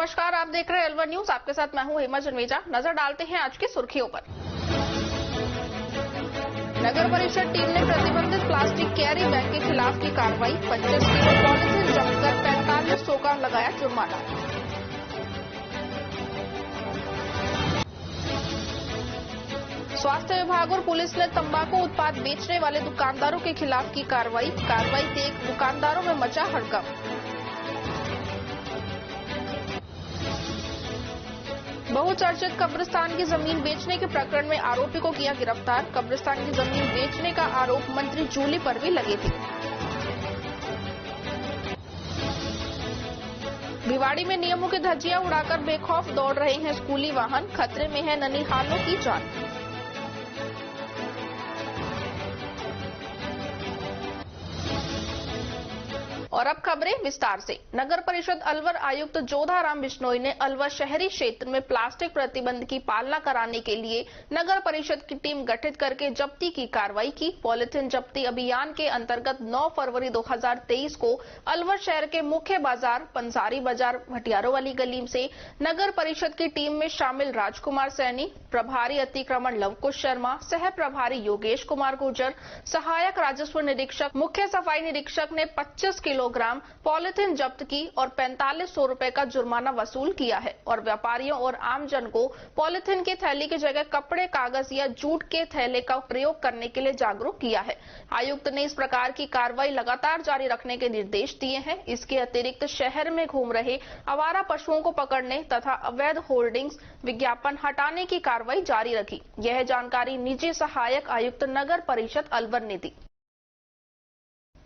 नमस्कार, आप देख रहे हैं अलवर न्यूज। आपके साथ मैं हूं हेमा जन्मेजा। नजर डालते हैं आज की सुर्खियों पर। नगर परिषद टीम ने प्रतिबंधित प्लास्टिक कैरी बैग के खिलाफ की कार्रवाई। 25 किलो पॉलीथिन जब्त कर 4500 का लगाया जुर्माना। स्वास्थ्य विभाग और पुलिस ने तंबाकू उत्पाद बेचने वाले दुकानदारों के खिलाफ की कार्रवाई से एक दुकानदारों में मचा हड़कंप। बहुचर्चित कब्रिस्तान की जमीन बेचने के प्रकरण में आरोपी को किया गिरफ्तार। कब्रिस्तान की जमीन बेचने का आरोप मंत्री जूली पर भी लगे थे। भिवाड़ी में नियमों की धज्जियां उड़ाकर बेखौफ दौड़ रहे हैं स्कूली वाहन। खतरे में है ननिहालों की जान। और अब खबरें विस्तार से। नगर परिषद अलवर आयुक्त जोधाराम बिश्नोई ने अलवर शहरी क्षेत्र में प्लास्टिक प्रतिबंध की पालना कराने के लिए नगर परिषद की टीम गठित करके जब्ती की कार्रवाई की। पॉलिथीन जब्ती अभियान के अंतर्गत 9 फरवरी 2023 को अलवर शहर के मुख्य बाजार पंसारी बाजार भटियारों वाली गली से नगर परिषद की टीम में शामिल राजकुमार सैनी, प्रभारी अतिक्रमण लवकुश शर्मा, सह प्रभारी योगेश कुमार गुर्जर, सहायक राजस्व निरीक्षक, मुख्य सफाई निरीक्षक ने 25 किलोग्राम पॉलिथीन जब्त की और 4500 रुपए का जुर्माना वसूल किया है और व्यापारियों और आमजन को पॉलिथीन की थैली की जगह कपड़े, कागज या जूट के थैले का प्रयोग करने के लिए जागरूक किया है। आयुक्त ने इस प्रकार की कार्रवाई लगातार जारी रखने के निर्देश दिए हैं। इसके अतिरिक्त शहर में घूम रहे आवारा पशुओं को पकड़ने तथा अवैध होर्डिंग्स विज्ञापन हटाने की कार्रवाई जारी रखी। यह जानकारी निजी सहायक आयुक्त नगर परिषद अलवर ने दी।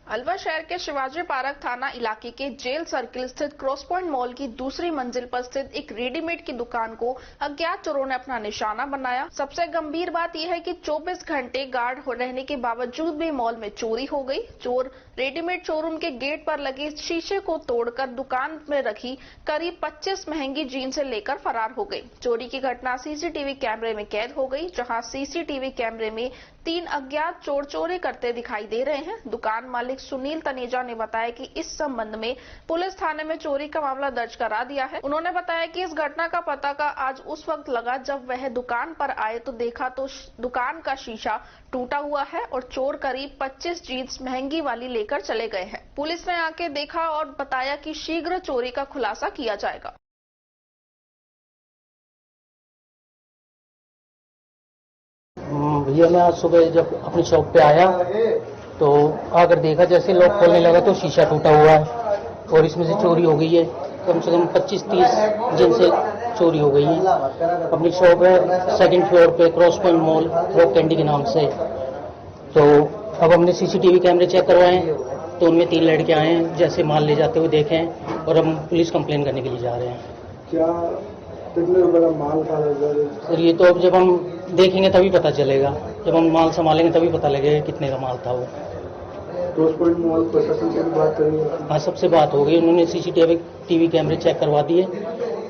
अलवर शहर के शिवाजी पार्क थाना इलाके के जेल सर्किल स्थित क्रॉस पॉइंट मॉल की दूसरी मंजिल पर स्थित एक रेडीमेड की दुकान को अज्ञात चोरों ने अपना निशाना बनाया। सबसे गंभीर बात यह है कि 24 घंटे गार्ड रहने के बावजूद भी मॉल में चोरी हो गई। चोर रेडीमेड शोरूम के गेट पर लगे शीशे को तोड़कर दुकान में रखी करीब 25 महंगी जीन्स लेकर फरार हो गए। चोरी की घटना सीसीटीवी कैमरे में कैद हो गई, जहां सीसीटीवी कैमरे में 3 अज्ञात चोर चोरी करते दिखाई दे रहे हैं। दुकान मालिक सुनील तनेजा ने बताया कि इस संबंध में पुलिस थाने में चोरी का मामला दर्ज करा दिया है। उन्होंने बताया कि इस घटना का पता आज उस वक्त लगा जब वह दुकान पर आए तो देखा तो दुकान का शीशा टूटा हुआ है और चोर करीब 25 जीन्स महंगी वाली लेकर चले गए हैं। पुलिस ने आके देखा और बताया कि शीघ्र चोरी का खुलासा किया जाएगा। भैया मैं आज सुबह जब अपनी शॉप पे आया तो आकर देखा जैसे लॉक खोलने लगा तो शीशा टूटा हुआ है और इसमें से चोरी हो गई है। कम से कम 25-30 जिनसे चोरी हो गई है। अपनी शॉप है सेकंड फ्लोर पे cross point mall rock candy के नाम से। तो अब हमने सीसीटीवी कैमरे चेक करवाए तो उनमें 3 लड़के आए हैं, जैसे माल ले जाते हुए देखे हैं और हम पुलिस कंप्लेन करने के लिए जा रहे हैं। क्या कितने बड़ा माल था सर? ये तो अब जब हम देखेंगे तभी पता चलेगा, जब हम माल संभालेंगे तभी पता लगेगा कितने का माल था वो। क्रॉस पॉइंट मॉल प्रशासन से भी बात करेंगे? हाँ, सबसे बात हो गई। उन्होंने सीसीटीवी कैमरे चेक करवा दिए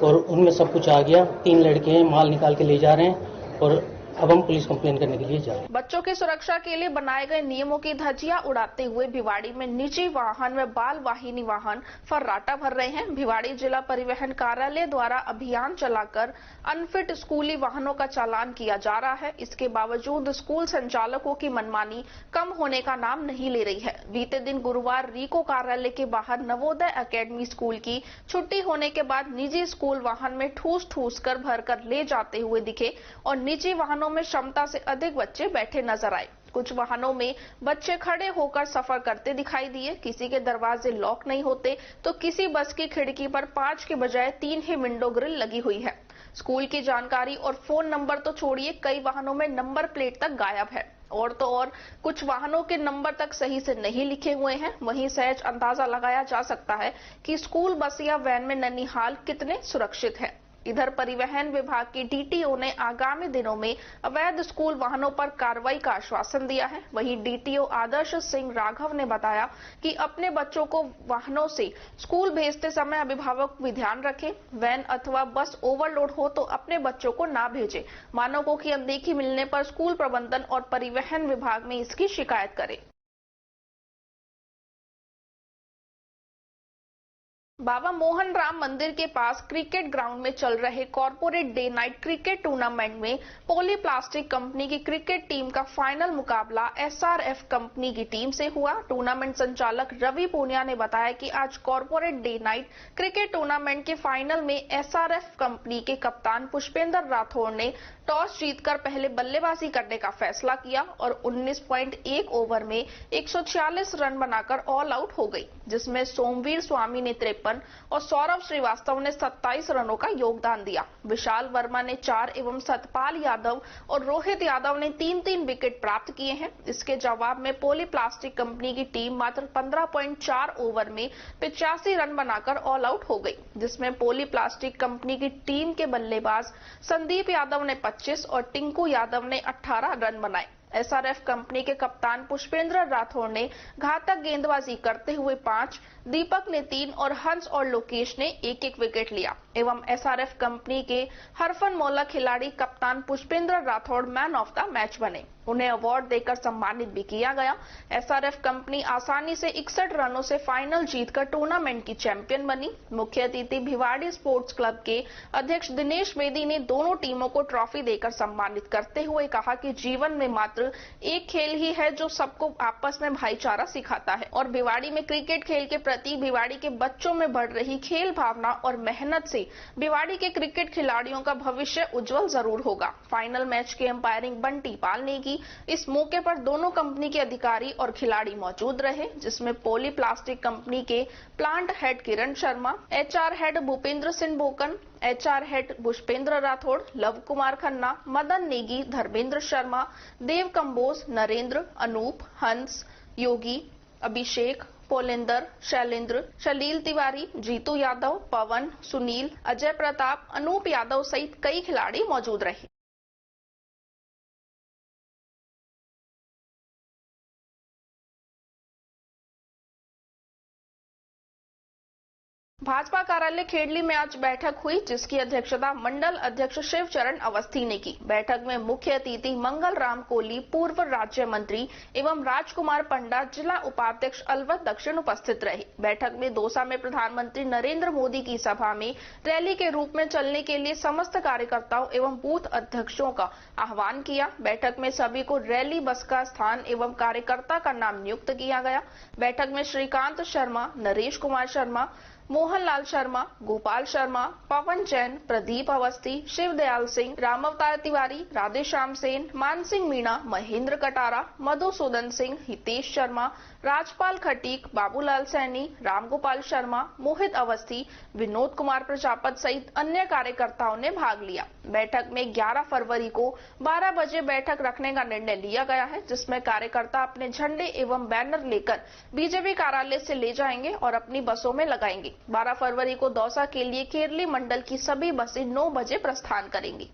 और उनमें सब कुछ आ गया। 3 लड़के हैं, माल निकाल के ले जा रहे हैं और अब हम पुलिस कंप्लेन करने के लिए जा रहे हैं। बच्चों की सुरक्षा के लिए बनाए गए नियमों की धज्जियां उड़ाते हुए भिवाड़ी में निजी वाहन व बाल वाहिनी वाहन फर्राटा भर रहे हैं। भिवाड़ी जिला परिवहन कार्यालय द्वारा अभियान चलाकर अनफिट स्कूली वाहनों का चालान किया जा रहा है। इसके बावजूद स्कूल संचालकों की मनमानी कम होने का नाम नहीं ले रही है। बीते दिन गुरुवार रीको कार्यालय के बाहर नवोदय एकेडमी स्कूल की छुट्टी होने के बाद निजी स्कूल वाहन में ठूस कर भरकर ले जाते हुए दिखे और निजी वाहनों में क्षमता से अधिक बच्चे बैठे नजर आए। कुछ वाहनों में बच्चे खड़े होकर सफर करते दिखाई दिए। किसी के दरवाजे लॉक नहीं होते तो किसी बस की खिड़की पर 5 के बजाय 3 ही विंडो ग्रिल लगी हुई है। स्कूल की जानकारी और फोन नंबर तो छोड़िए, कई वाहनों में नंबर प्लेट तक गायब है और तो और कुछ वाहनों के नंबर तक सही से नहीं लिखे हुए हैं। वहीं सहज अंदाजा लगाया जा सकता है कि स्कूल बस या वैन में ननिहाल कितने सुरक्षित है। इधर परिवहन विभाग की डीटीओ ने आगामी दिनों में अवैध स्कूल वाहनों पर कार्रवाई का आश्वासन दिया है। वहीं डीटीओ आदर्श सिंह राघव ने बताया कि अपने बच्चों को वाहनों से स्कूल भेजते समय अभिभावक भी ध्यान रखें। वैन अथवा बस ओवरलोड हो तो अपने बच्चों को ना भेजें। मानकों की अनदेखी मिलने पर स्कूल प्रबंधन और परिवहन विभाग में इसकी शिकायत करें। बाबा मोहन राम मंदिर के पास क्रिकेट ग्राउंड में चल रहे corporate day night cricket tournament में पॉली प्लास्टिक कंपनी की क्रिकेट टीम का फाइनल मुकाबला एसआरएफ कंपनी की टीम से हुआ। टूर्नामेंट संचालक रवि पूनिया ने बताया कि आज corporate day night cricket tournament के फाइनल में एसआरएफ कंपनी के कप्तान पुष्पेंद्र राठौड़ ने टॉस जीतकर पहले बल्लेबाजी करने का फैसला किया और 19.1 ओवर में 146 रन बनाकर ऑल आउट हो गई, जिसमें सोमवीर स्वामी ने 53 और सौरभ श्रीवास्तव ने 27 रनों का योगदान दिया। विशाल वर्मा ने 4 एवं सतपाल यादव और रोहित यादव ने 3-3 विकेट प्राप्त किए हैं। इसके जवाब में पॉली प्लास्टिक कंपनी की टीम मात्र 15.4 ओवर में 85 रन बनाकर ऑल आउट हो गई, जिसमें पॉली प्लास्टिक कंपनी की टीम के बल्लेबाज संदीप यादव ने 25 और टिंकू यादव ने 18 रन बनाए। एसआरएफ कंपनी के कप्तान पुष्पेंद्र राठौड़ ने घातक गेंदबाजी करते हुए 5, दीपक ने 3 और हंस और लोकेश ने 1-1 विकेट लिया एवं एसआरएफ कंपनी के हरफनमौला खिलाड़ी कप्तान Pushpendra Rathore man of the match बने। उन्हें अवार्ड देकर सम्मानित भी किया गया। एसआरएफ कंपनी आसानी से 61 रनों से फाइनल जीतकर टूर्नामेंट की चैंपियन बनी। मुख्य अतिथि भिवाड़ी स्पोर्ट्स क्लब के अध्यक्ष दिनेश बेदी ने दोनों टीमों को ट्रॉफी देकर सम्मानित करते हुए कहा कि जीवन में मात्र एक खेल ही है जो सबको आपस में भाईचारा सिखाता है और भिवाड़ी में क्रिकेट खेल के प्रति भिवाड़ी के बच्चों में बढ़ रही खेल भावना और मेहनत से भिवाड़ी के क्रिकेट खिलाड़ियों का भविष्य उज्जवल जरूर होगा। फाइनल मैच की अंपायरिंग बंटी पाल ने की। इस मौके पर दोनों कंपनी के अधिकारी और खिलाड़ी मौजूद रहे, जिसमें पॉली प्लास्टिक कंपनी के plant head Kiran Sharma, HR head Bhupendra Singh Bokan, HR head Pushpendra Rathore, Luv Kumar Khanna, Madan Negi, Dharmendra Sharma, Dev Kamboj, Narendra, Anoop, Hans, Yogi, अभिषेक, पोलेंदर, शैलेंद्र, शलील तिवारी, जीतू यादव, पवन, सुनील, अजय प्रताप, अनूप यादव सहित कई खिलाड़ी मौजूद रहे। भाजपा कार्यालय खेड़ली में आज बैठक हुई, जिसकी अध्यक्षता मंडल अध्यक्ष शिवचरण अवस्थी ने की। बैठक में मुख्य अतिथि मंगल राम कोहली, पूर्व राज्य मंत्री एवं राजकुमार पंडा, जिला उपाध्यक्ष अलवर दक्षिण उपस्थित रहे। बैठक में दौसा में प्रधानमंत्री नरेंद्र मोदी की सभा में रैली के रूप में चलने के लिए समस्त कार्यकर्ताओं एवं बूथ अध्यक्षों का आह्वान किया। बैठक में सभी को रैली बस का स्थान एवं कार्यकर्ता का नाम नियुक्त किया गया। बैठक में श्रीकांत शर्मा, नरेश कुमार शर्मा, मोहनलाल शर्मा, गोपाल शर्मा, पवन जैन, प्रदीप अवस्थी, शिवदयाल सिंह, रामअवतार तिवारी, राधेश्याम सेन, मानसिंह मीणा, महेंद्र कटारा, मधुसूदन सिंह, हितेश शर्मा, राजपाल खटीक, बाबूलाल सैनी, रामगोपाल शर्मा, मोहित अवस्थी, विनोद कुमार प्रजापत सहित अन्य कार्यकर्ताओं ने भाग लिया। बैठक में 11 फरवरी को 12 बजे बैठक रखने का निर्णय लिया गया है, जिसमें कार्यकर्ता अपने झंडे एवं बैनर लेकर बीजेपी कार्यालय से ले जाएंगे और अपनी बसों में लगाएंगे। 12 फरवरी को दौसा के लिए केरली मंडल की सभी बसें 9 बजे प्रस्थान करेंगी।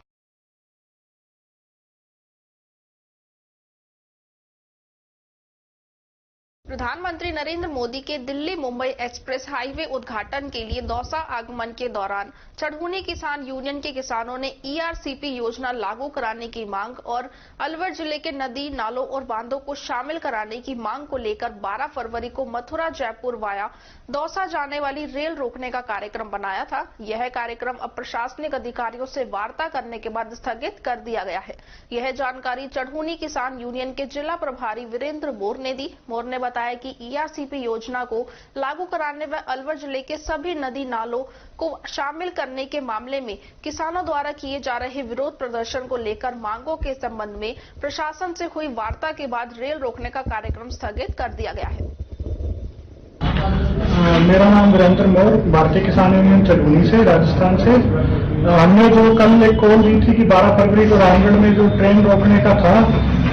प्रधानमंत्री नरेंद्र मोदी के दिल्ली मुंबई एक्सप्रेस हाईवे उद्घाटन के लिए दौसा आगमन के दौरान चढ़ूनी किसान यूनियन के किसानों ने ईआरसीपी योजना लागू कराने की मांग और अलवर जिले के नदी, नालों और बांधों को शामिल कराने की मांग को लेकर 12 फरवरी को मथुरा जयपुर वाया दौसा जाने वाली रेल रोकने का कार्यक्रम बनाया था। यह कार्यक्रम अब प्रशासनिक अधिकारियों से वार्ता करने के बाद स्थगित कर दिया गया है। यह जानकारी चढ़ूनी किसान यूनियन के जिला प्रभारी वीरेंद्र बोर ने दी। बोर ने बताया कि ईआरसीपी योजना को लागू कराने व अलवर जिले के सभी नदी नालों को शामिल करने के मामले में किसानों द्वारा किए जा रहे विरोध प्रदर्शन को लेकर मांगों के संबंध में प्रशासन से हुई वार्ता के बाद रेल रोकने का कार्यक्रम स्थगित कर दिया गया है। मेरा नाम वीरेंद्र मोर, भारतीय किसान यूनियन चढ़ूनी से, राजस्थान से। हमने जो कल एक कॉल दी थी कि 12 फरवरी को रामगढ़ में जो ट्रेन रोकने का था,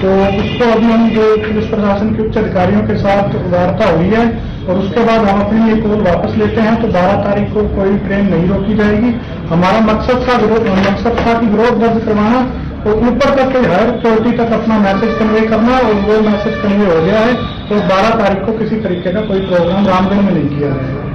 तो उसको अभी हम जो पुलिस प्रशासन के उच्च अधिकारियों के साथ वार्ता हुई है और उसके बाद हम अपनी ये कॉल वापस लेते हैं। तो 12 तारीख को कोई ट्रेन नहीं रोकी जाएगी। हमारा मकसद था कि विरोध दर्ज करवाना और ऊपर तक हायर अथॉरिटी तक अपना मैसेज कन्वे करना, और वो मैसेज कन्वे हो गया है। तो 12 तारीख को किसी तरीके का कोई प्रोग्राम रामगढ़ में नहीं किया गया है।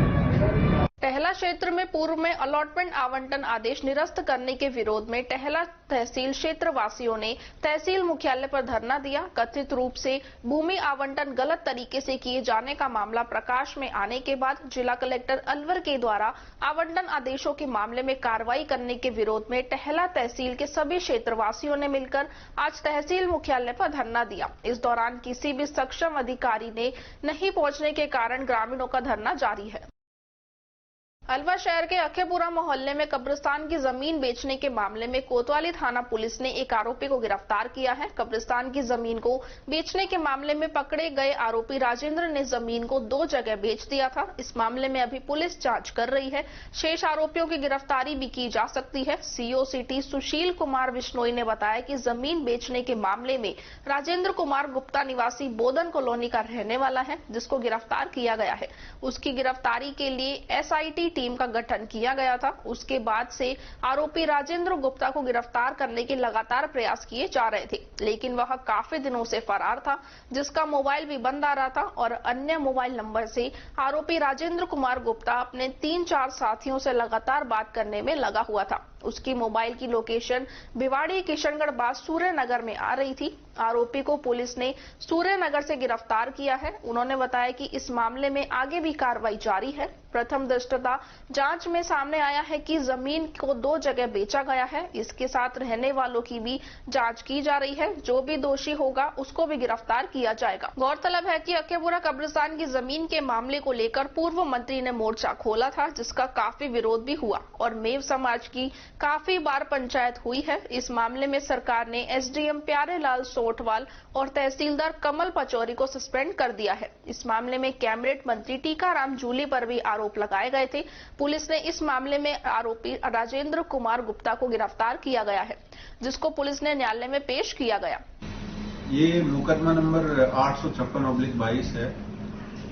टहला क्षेत्र में पूर्व में अलॉटमेंट आवंटन आदेश निरस्त करने के विरोध में टहला तहसील क्षेत्र वासियों ने तहसील मुख्यालय पर धरना दिया। कथित रूप से भूमि आवंटन गलत तरीके से किए जाने का मामला प्रकाश में आने के बाद जिला कलेक्टर अलवर के द्वारा आवंटन आदेशों के मामले में कार्रवाई करने के विरोध में टहला तहसील के सभी क्षेत्रवासियों ने मिलकर आज तहसील मुख्यालय पर धरना दिया। इस दौरान किसी भी सक्षम अधिकारी ने नहीं पहुंचने के कारण ग्रामीणों का धरना जारी है। अलवर शहर के अखेपुरा मोहल्ले में कब्रिस्तान की जमीन बेचने के मामले में कोतवाली थाना पुलिस ने एक आरोपी को गिरफ्तार किया है। कब्रिस्तान की जमीन को बेचने के मामले में पकड़े गए आरोपी राजेंद्र ने जमीन को 2 जगह बेच दिया था। इस मामले में अभी पुलिस जांच कर रही है। शेष आरोपियों की गिरफ्तारी भी की जा सकती है। सीओ सिटी सुशील कुमार बिश्नोई ने बताया कि जमीन बेचने के मामले में राजेंद्र कुमार गुप्ता निवासी बोदन कॉलोनी का रहने वाला है, जिसको गिरफ्तार किया गया है। उसकी गिरफ्तारी के लिए SIT टीम का गठन किया गया था। उसके बाद से आरोपी राजेंद्र गुप्ता को गिरफ्तार करने के लगातार प्रयास किए जा रहे थे, लेकिन वह काफी दिनों से फरार था, जिसका मोबाइल भी बंद आ रहा था और अन्य मोबाइल नंबर से आरोपी राजेंद्र कुमार गुप्ता अपने 3-4 साथियों से लगातार बात करने में लगा हुआ था। उसकी मोबाइल की लोकेशन भिवाड़ी किशनगढ़ बाद सूर्यनगर में आ रही थी। आरोपी को पुलिस ने सूर्यनगर से गिरफ्तार किया है। उन्होंने बताया कि इस मामले में आगे भी कार्रवाई जारी है। प्रथम दृष्टया जांच में सामने आया है कि जमीन को 2 जगह बेचा गया है। इसके साथ रहने वालों की भी जांच की जा रही है। जो भी दोषी होगा उसको भी गिरफ्तार किया जाएगा। गौरतलब है कि अखेपुरा कब्रिस्तान की जमीन के मामले को लेकर पूर्व मंत्री ने मोर्चा खोला था, जिसका काफी विरोध भी हुआ और मेव समाज की काफी बार पंचायत हुई है। इस मामले में सरकार ने SDM प्यारेलाल सोटवाल और तहसीलदार कमल पचौरी को सस्पेंड कर दिया है। इस मामले में कैबिनेट मंत्री टीकाराम जूली पर भी आरोप लगाए गए थे। पुलिस ने इस मामले में आरोपी राजेंद्र कुमार गुप्ता को गिरफ्तार किया गया है, जिसको पुलिस ने न्यायालय में पेश किया गया। ये मुकदमा नंबर 856/22 है,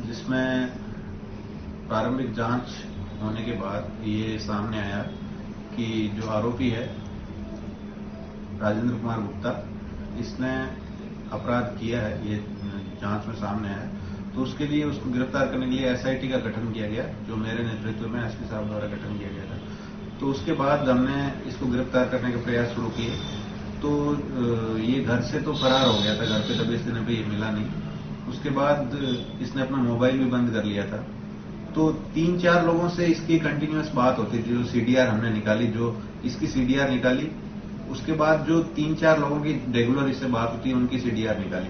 जिसमें प्रारंभिक जांच होने के बाद ये सामने आया कि जो आरोपी है राजेंद्र कुमार गुप्ता, इसने अपराध किया है। ये जांच में सामने आया, तो उसके लिए उसको गिरफ्तार करने के लिए SIT का गठन किया गया, जो मेरे नेतृत्व में SP साहब द्वारा गठन किया गया था। तो उसके बाद हमने इसको गिरफ्तार करने के प्रयास शुरू किए। तो ये घर से तो फरार हो गया था, घर पे 26 दिन पे ये मिला नहीं। उसके बाद इसने अपना मोबाइल भी बंद कर लिया था। तो 3-4 लोगों से इसकी कंटिन्यूअस बात होती थी। जो CDR हमने निकाली, जो इसकी CDR निकाली, उसके बाद जो 3-4 लोगों की रेगुलर इससे बात होती है, उनकी CDR निकाली।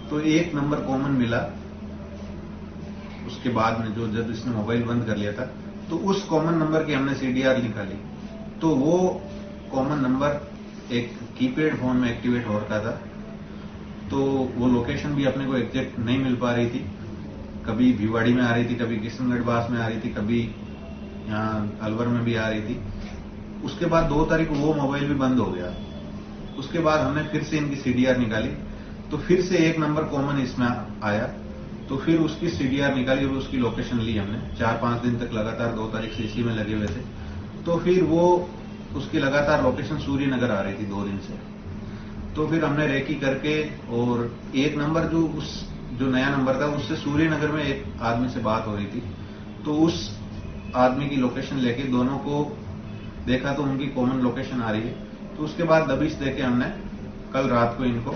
तो एक नंबर कॉमन मिला। उसके बाद में जो जब इसने मोबाइल बंद कर लिया था, तो उस कॉमन नंबर की हमने CDR निकाली। तो वो कॉमन नंबर एक कीपैड फोन में एक्टिवेट हो रखा था। तो वो लोकेशन भी अपने को एग्जैक्ट नहीं मिल पा रही थी। कभी भिवाड़ी में आ रही थी, कभी किशनगढ़ बास में आ रही थी, कभी यहाँ अलवर में भी आ रही थी। उसके बाद 2 तारीख को वो मोबाइल भी बंद हो गया। उसके बाद हमने फिर से इनकी CDR निकाली, तो फिर से एक नंबर कॉमन इसमें आया। तो फिर उसकी CDR निकाली और उसकी लोकेशन ली हमने। 4-5 दिन तक लगातार 2 तारीख से इसी में लगे हुए थे। तो फिर वो उसकी लगातार लोकेशन सूर्यनगर आ रही थी 2 दिन से। तो फिर हमने रेकी करके, और एक नंबर जो नया नंबर था, उससे सूर्यनगर में एक आदमी से बात हो रही थी। तो उस आदमी की लोकेशन लेके दोनों को देखा, तो उनकी कॉमन लोकेशन आ रही है। तो उसके बाद दबिश देके हमने कल रात को इनको,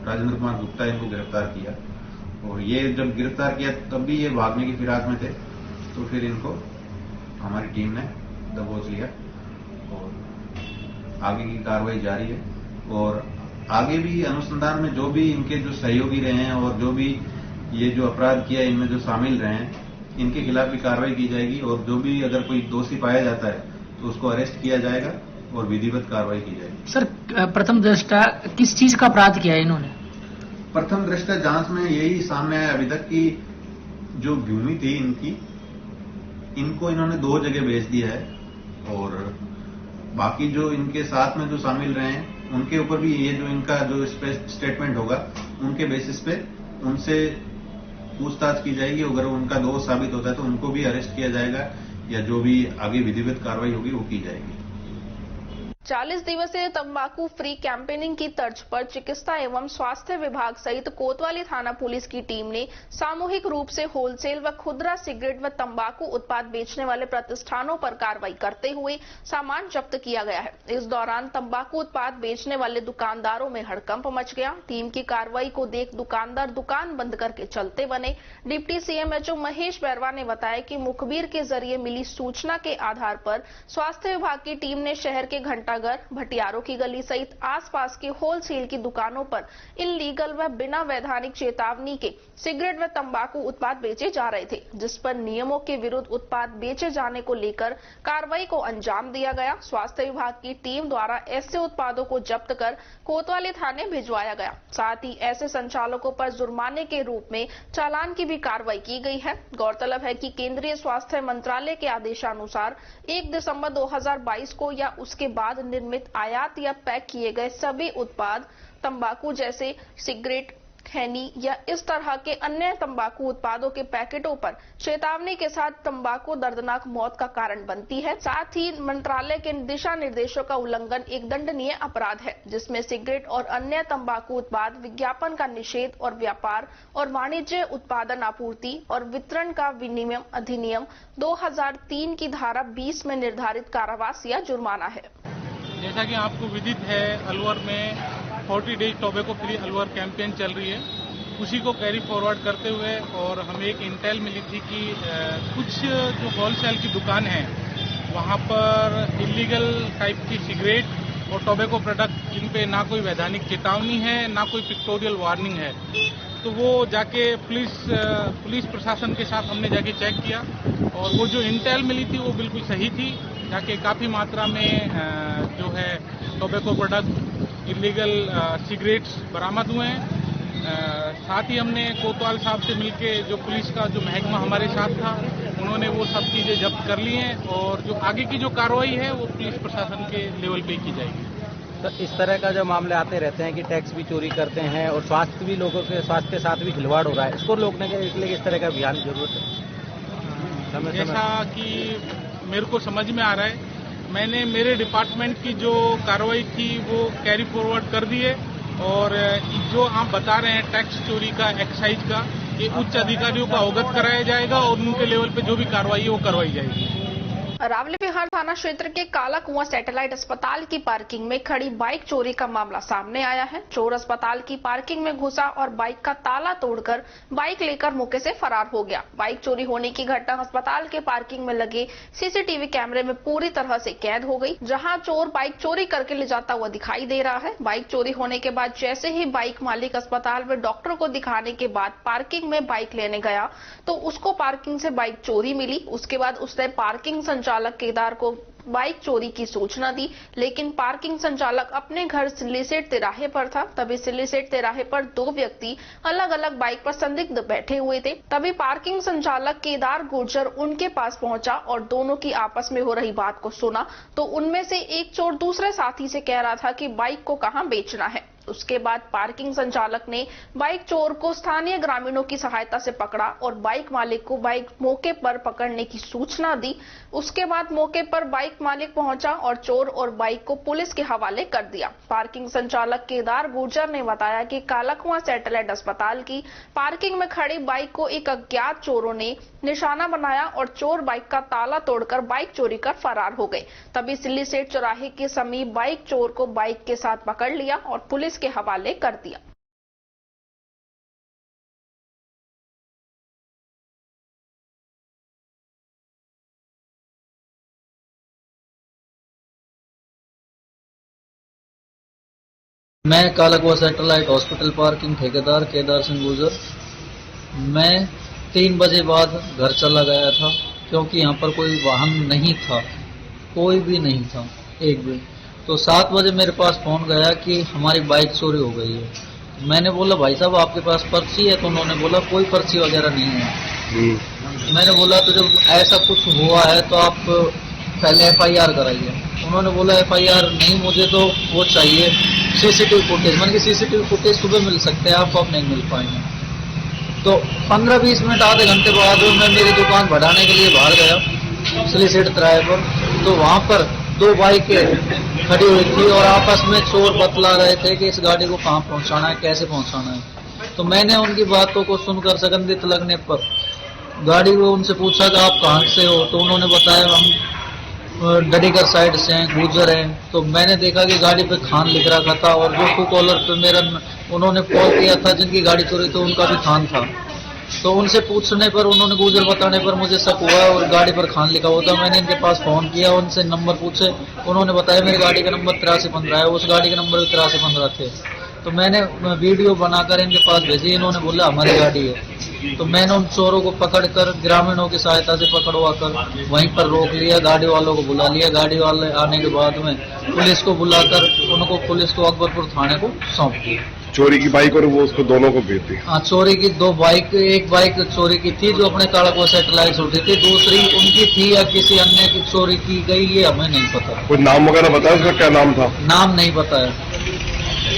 राजेंद्र कुमार गुप्ता, इनको गिरफ्तार किया। और ये जब गिरफ्तार किया तब भी ये भागने की फिराक में थे। तो फिर इनको हमारी टीम ने दबोच लिया और आगे की कार्रवाई जारी है। और आगे भी अनुसंधान में जो भी इनके जो सहयोगी रहे हैं और जो भी ये जो अपराध किया इनमें जो शामिल रहे हैं, इनके खिलाफ भी कार्रवाई की जाएगी। और जो भी अगर कोई दोषी पाया जाता है तो उसको अरेस्ट किया जाएगा और विधिवत कार्रवाई की जाएगी। सर, प्रथम दृष्टया किस चीज का अपराध किया है इन्होंने? प्रथम दृष्टया जांच में यही सामने आया अभी तक कि जो भूमि थी इनको इन्होंने 2 जगह बेच दिया है। और बाकी जो इनके साथ में जो शामिल रहे हैं उनके ऊपर भी ये जो इनका जो स्टेटमेंट होगा, उनके बेसिस पे उनसे पूछताछ की जाएगी। अगर उनका दोष साबित होता है तो उनको भी अरेस्ट किया जाएगा, या जो भी आगे विधिवत कार्रवाई होगी वो की जाएगी। 40 दिवसीय तंबाकू फ्री कैंपेनिंग की तर्ज पर चिकित्सा एवं स्वास्थ्य विभाग सहित कोतवाली थाना पुलिस की टीम ने सामूहिक रूप से होलसेल व खुदरा सिगरेट व तंबाकू उत्पाद बेचने वाले प्रतिष्ठानों पर कार्रवाई करते हुए सामान जब्त किया गया है। इस दौरान तंबाकू उत्पाद बेचने वाले दुकानदारों में हड़कंप मच गया। टीम की कार्रवाई को देख दुकानदार दुकान बंद करके चलते बने। डिप्टी सीएमएचओ महेश बैरवा ने बताया कि मुखबिर के जरिए मिली सूचना के आधार पर स्वास्थ्य विभाग की टीम ने शहर के घंटाघर, भटियारों की गली सहित आसपास के होलसेल की दुकानों पर इल्लीगल व बिना वैधानिक चेतावनी के सिगरेट व तंबाकू उत्पाद बेचे जा रहे थे, जिस पर नियमों के विरुद्ध उत्पाद बेचे जाने को लेकर कार्रवाई को अंजाम दिया गया। स्वास्थ्य विभाग की टीम द्वारा ऐसे उत्पादों को जब्त कर कोतवाली थाने भिजवाया गया। साथ ही ऐसे संचालकों पर जुर्माने के रूप में चालान की भी कार्रवाई की गई है। गौरतलब है कि केंद्रीय स्वास्थ्य मंत्रालय के आदेशानुसार 1 दिसंबर 2022 को या उसके बाद निर्मित, आयात या पैक किए गए सभी उत्पाद तंबाकू जैसे सिगरेट, खैनी या इस तरह के अन्य तंबाकू उत्पादों के पैकेटों पर चेतावनी के साथ तंबाकू दर्दनाक मौत का कारण बनती है। साथ ही मंत्रालय के दिशा निर्देशों का उल्लंघन एक दंडनीय अपराध है, जिसमें सिगरेट और अन्य तंबाकू उत्पाद विज्ञापन का निषेध और व्यापार और वाणिज्य उत्पादन, आपूर्ति और वितरण का विनियम अधिनियम 2003 की धारा 20 में निर्धारित कारावास या जुर्माना है। जैसा कि आपको विदित है, अलवर में 40 days tobacco free Alwar campaign चल रही है। उसी को कैरी फॉरवर्ड करते हुए और हमें एक इंटेल मिली थी कि कुछ जो होलसेल की दुकान है वहां पर इलीगल टाइप की सिगरेट और टोबैको प्रोडक्ट, जिन पे ना कोई वैधानिक चेतावनी है ना कोई पिक्टोरियल वार्निंग है, तो वो जाके पुलिस प्रशासन के साथ हमने जाके चेक किया और वो जो इंटेल मिली थी वो बिल्कुल सही थी। जाके काफी मात्रा में जो है टोबैको प्रोडक्ट, इलीगल सिगरेट्स बरामद हुए हैं। साथ ही हमने कोतवाल साहब से मिलके जो पुलिस का जो महकमा हमारे साथ था, उन्होंने वो सब चीजें जब्त कर ली हैं और जो आगे की जो कार्रवाई है वो पुलिस प्रशासन के लेवल पे की जाएगी। तो इस तरह का जो मामले आते रहते हैं कि टैक्स भी चोरी करते हैं और स्वास्थ्य भी, लोगों के स्वास्थ्य के साथ भी खिलवाड़ हो रहा है, इसको रोकने के लिए इस तरह का अभियान की जरूरत है। जैसा कि मेरे को समझ में आ रहा है, मैंने मेरे डिपार्टमेंट की जो कार्रवाई थी वो कैरी फॉरवर्ड कर दी है और जो आप बता रहे हैं टैक्स चोरी का, एक्साइज का, ये उच्च अधिकारियों को अवगत कराया जाएगा और उनके लेवल पे जो भी कार्रवाई है वो करवाई जाएगी। अरावली बिहार थाना क्षेत्र के काला कुआं सैटेलाइट अस्पताल की पार्किंग में खड़ी बाइक चोरी का मामला सामने आया है। चोर अस्पताल की पार्किंग में घुसा और बाइक का ताला तोड़कर बाइक लेकर मौके से फरार हो गया। बाइक चोरी होने की घटना अस्पताल के पार्किंग में लगे सीसीटीवी कैमरे में पूरी तरह से कैद हो गई, जहां चोर बाइक चोरी करके ले जाता हुआ दिखाई दे रहा है। बाइक चोरी होने के बाद जैसे ही बाइक मालिक अस्पताल में डॉक्टर को दिखाने के बाद पार्किंग में बाइक लेने गया तो उसको पार्किंग से बाइक चोरी मिली। उसके बाद उसने पार्किंग संचालक केदार को बाइक चोरी की सूचना दी, लेकिन पार्किंग संचालक अपने घर सिल्लीसेठ तिराहे पर था। तभी सिल्लीसेठ तिराहे पर 2 व्यक्ति अलग अलग बाइक पर संदिग्ध बैठे हुए थे। तभी पार्किंग संचालक केदार गुर्जर उनके पास पहुंचा और दोनों की आपस में हो रही बात को सुना तो उनमें से एक चोर दूसरे साथी से कह रहा था कि बाइक को कहां बेचना है। उसके बाद पार्किंग संचालक ने बाइक चोर को स्थानीय ग्रामीणों की सहायता से पकड़ा और बाइक मालिक को बाइक मौके पर पकड़ने की सूचना दी। उसके बाद मौके पर बाइक मालिक पहुंचा और चोर और बाइक को पुलिस के हवाले कर दिया। पार्किंग संचालक केदार गुर्जर ने बताया कि कालाकुआं सैटेलाइट अस्पताल की पार्किंग में खड़ी बाइक को एक अज्ञात चोरों ने निशाना बनाया और चोर बाइक का ताला तोड़कर बाइक चोरी कर फरार हो गए। तभी सिल्लीसेठ चौराहे के समीप बाइक चोर को बाइक के साथ पकड़ लिया और पुलिस के हवाले कर दिया। मैं कालाकुआं सैटेलाइट हॉस्पिटल पार्किंग ठेकेदार केदार सिंह गुर्जर। मैं 3 बजे बाद घर चला गया था क्योंकि यहाँ पर कोई वाहन नहीं था, कोई भी नहीं था एक भी। तो 7 बजे मेरे पास फोन गया कि हमारी बाइक चोरी हो गई है। मैंने बोला भाई साहब आपके पास पर्ची है? तो उन्होंने बोला कोई पर्ची वगैरह नहीं है। मैंने बोला तो जब ऐसा कुछ हुआ है तो आप पहले FIR कराइए। उन्होंने बोला FIR नहीं, मुझे तो वो चाहिए सीसीटीवी फुटेज। मैंने कहा सीसीटीवी फुटेज सुबह मिल सकते हैं, आपको अब नहीं मिल पाएंगे। तो 15-20 मिनट, आधे घंटे बाद मैं मेरी दुकान बढ़ाने के लिए बाहर गया सिल्लीसेठ तिराहे पर। तो वहां पर 2 बाइकें खड़ी हुई थी और आपस में चोर बतला रहे थे कि इस गाड़ी को कहाँ पहुंचाना है, कैसे पहुंचाना है। तो मैंने उनकी बातों को सुनकर संदिग्ध लगने पर गाड़ी को उनसे पूछा कि आप कहाँ से हो, तो उन्होंने बताया हम डरीगर साइड से हैं, गुजर हैं। तो मैंने देखा कि गाड़ी पे खान लिख रखा था और जो टू कॉलर पे मेरा उन्होंने कॉल किया था जिनकी गाड़ी चोरी तो उनका भी खान था। तो उनसे पूछने पर उन्होंने गुजर बताने पर मुझे शक हुआ और गाड़ी पर खान लिखा हुआ था। मैंने इनके पास फोन किया, उनसे नंबर पूछे, उन्होंने बताया मेरी गाड़ी का नंबर 8315 है, उस गाड़ी का नंबर भी 8315 थे। तो मैंने वीडियो बनाकर इनके पास भेजी, इन्होंने बोला हमारी गाड़ी है। तो मैंने उन चोरों को पकड़कर ग्रामीणों की सहायता से पकड़वा कर वहीं पर रोक लिया, गाड़ी वालों को बुला लिया। गाड़ी वाले आने के बाद में पुलिस को बुलाकर उनको पुलिस को अकबरपुर थाने को सौंप दिया। चोरी की बाइक और वो उसको दोनों को भेज दी। हाँ, चोरी की 2 बाइक, एक बाइक चोरी की थी जो अपने कालाको सैटेलाइट उठी थी, दूसरी उनकी थी या किसी अन्य की चोरी की गई ये हमें नहीं पता। कोई नाम वगैरह बताया उसका, क्या नाम था? नाम नहीं बताया,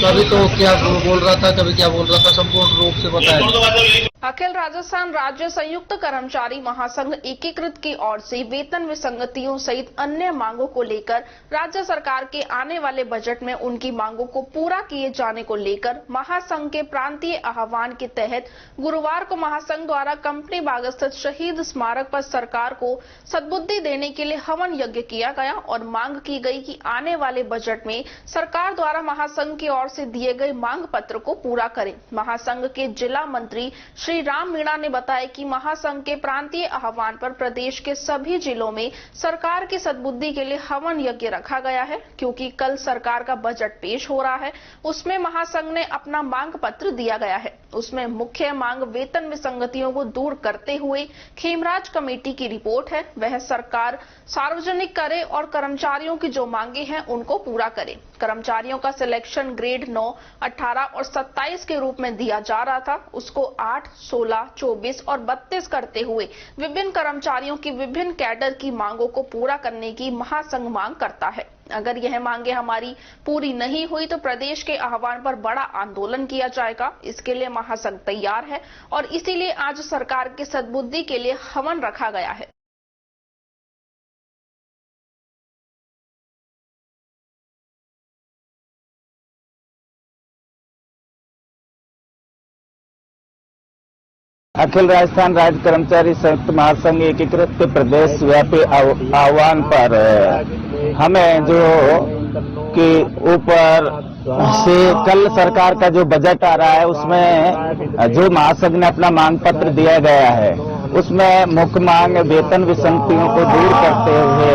कभी तो क्या बोल रहा था, कभी क्या बोल रहा था, संपूर्ण रूप से बताया। अखिल राजस्थान राज्य संयुक्त कर्मचारी महासंघ एकीकृत की ओर से वेतन विसंगतियों सहित अन्य मांगों को लेकर राज्य सरकार के आने वाले बजट में उनकी मांगों को पूरा किए जाने को लेकर महासंघ के प्रांतीय आह्वान के तहत गुरुवार को महासंघ द्वारा कंपनी बाग स्थित शहीद स्मारक पर सरकार को सद्बुद्धि देने के लिए हवन यज्ञ किया गया और मांग की गई कि आने वाले बजट में सरकार द्वारा महासंघ की ओर से दिए गए मांग पत्र को पूरा करें। महासंघ के जिला मंत्री श्री राम मीणा ने बताया कि महासंघ के प्रांतीय आह्वान पर प्रदेश के सभी जिलों में सरकार की सद्बुद्धि के लिए हवन यज्ञ रखा गया है, क्योंकि कल सरकार का बजट पेश हो रहा है। उसमें महासंघ ने अपना मांग पत्र दिया गया है। उसमें मुख्य मांग वेतन विसंगतियों को दूर करते हुए खेमराज कमेटी की रिपोर्ट है, वह सरकार सार्वजनिक करे और कर्मचारियों की जो मांगे हैं उनको पूरा करे। कर्मचारियों का सिलेक्शन ग्रेड 9, 18 और 27 के रूप में दिया जा रहा था, उसको 8, 16, 24 और 32 करते हुए विभिन्न कर्मचारियों की विभिन्न कैडर की मांगों को पूरा करने की महासंघ मांग करता है। अगर यह मांगे हमारी पूरी नहीं हुई तो प्रदेश के आह्वान पर बड़ा आंदोलन किया जाएगा। इसके लिए महासंघ तैयार है और इसीलिए आज सरकार की सद्बुद्धि के लिए हवन रखा गया है। अखिल राजस्थान राज्य कर्मचारी संयुक्त महासंघ एकीकृत के प्रदेश व्यापी आह्वान पर हमें जो कि ऊपर से कल सरकार का जो बजट आ रहा है उसमें जो महासंघ ने अपना मांग पत्र दिया गया है उसमें मुख्य मांग वेतन विसंगतियों को दूर करते हुए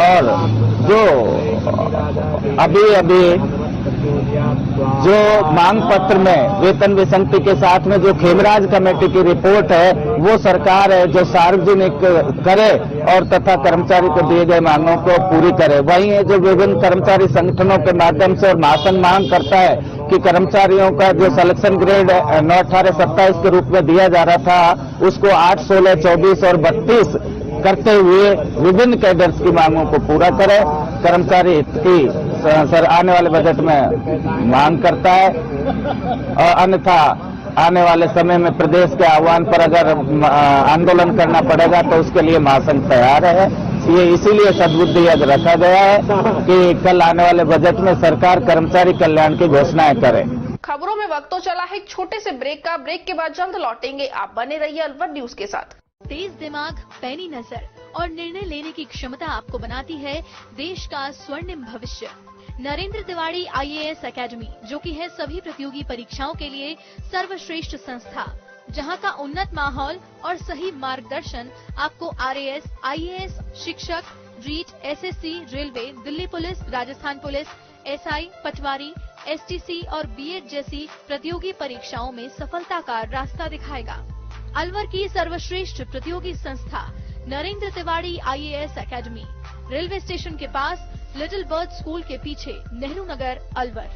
और जो अभी जो मांग पत्र में वेतन विसंगति के साथ में जो खेमराज कमेटी की रिपोर्ट है वो सरकार है जो सार्वजनिक करे और तथा कर्मचारी को दिए गए मांगों को पूरी करे। वहीं है जो विभिन्न कर्मचारी संगठनों के माध्यम से और महासंघ मांग करता है कि कर्मचारियों का जो सिलेक्शन ग्रेड 9, 18, 27 के रूप में दिया जा रहा था उसको 8, 16, 24 और 32 करते हुए विभिन्न कैडर्स की मांगों को पूरा करे। कर्मचारी हित की सर आने वाले बजट में मांग करता है और अन्यथा आने वाले समय में प्रदेश के आह्वान पर अगर आंदोलन करना पड़ेगा तो उसके लिए महासंघ तैयार है। ये इसीलिए सद्बुद्धि यज्ञ रखा गया है कि कल आने वाले बजट में सरकार कर्मचारी कल्याण की घोषणाएं करे। खबरों में वक्त तो चला है एक छोटे से ब्रेक का। ब्रेक के बाद जल्द लौटेंगे। आप बने रहिए अलवर न्यूज के साथ। तेज दिमाग, पैनी नजर और निर्णय लेने की क्षमता आपको बनाती है देश का स्वर्णिम भविष्य। नरेंद्र तिवारी IAS एकेडमी, जो कि है सभी प्रतियोगी परीक्षाओं के लिए सर्वश्रेष्ठ संस्था, जहां का उन्नत माहौल और सही मार्गदर्शन आपको RAS, IAS, शिक्षक, REET, SSC, railway, Delhi police, Rajasthan police, SI, patwari, STC और BEd जैसी प्रतियोगी परीक्षाओं में सफलता का रास्ता दिखाएगा। अलवर की सर्वश्रेष्ठ प्रतियोगी संस्था Narendra Tiwari IAS academy, railway station के पास, लिटिल बर्ड स्कूल के पीछे, नेहरू नगर, अलवर।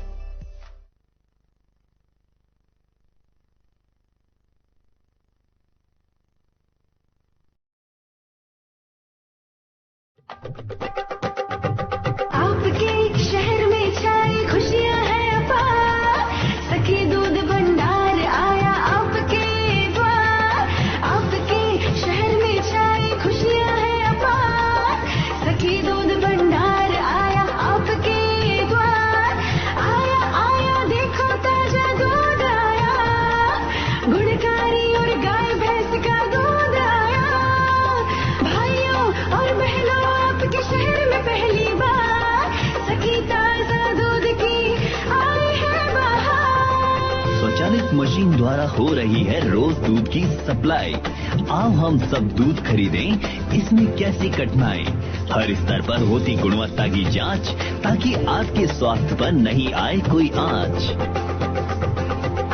आपके शहर में छाई खुशियां हैं अपार, सखी दूध भंडार आया आपके द्वार। आपके शहर में छाई खुशियां हैं अपार, सखी दूध भंडार आया आपके मशीन द्वारा हो रही है रोज दूध की सप्लाई। आओ हम सब दूध खरीदें, इसमें कैसी कठिनाई। हर स्तर पर होती गुणवत्ता की जांच, ताकि आपके स्वास्थ्य पर नहीं आए कोई आंच।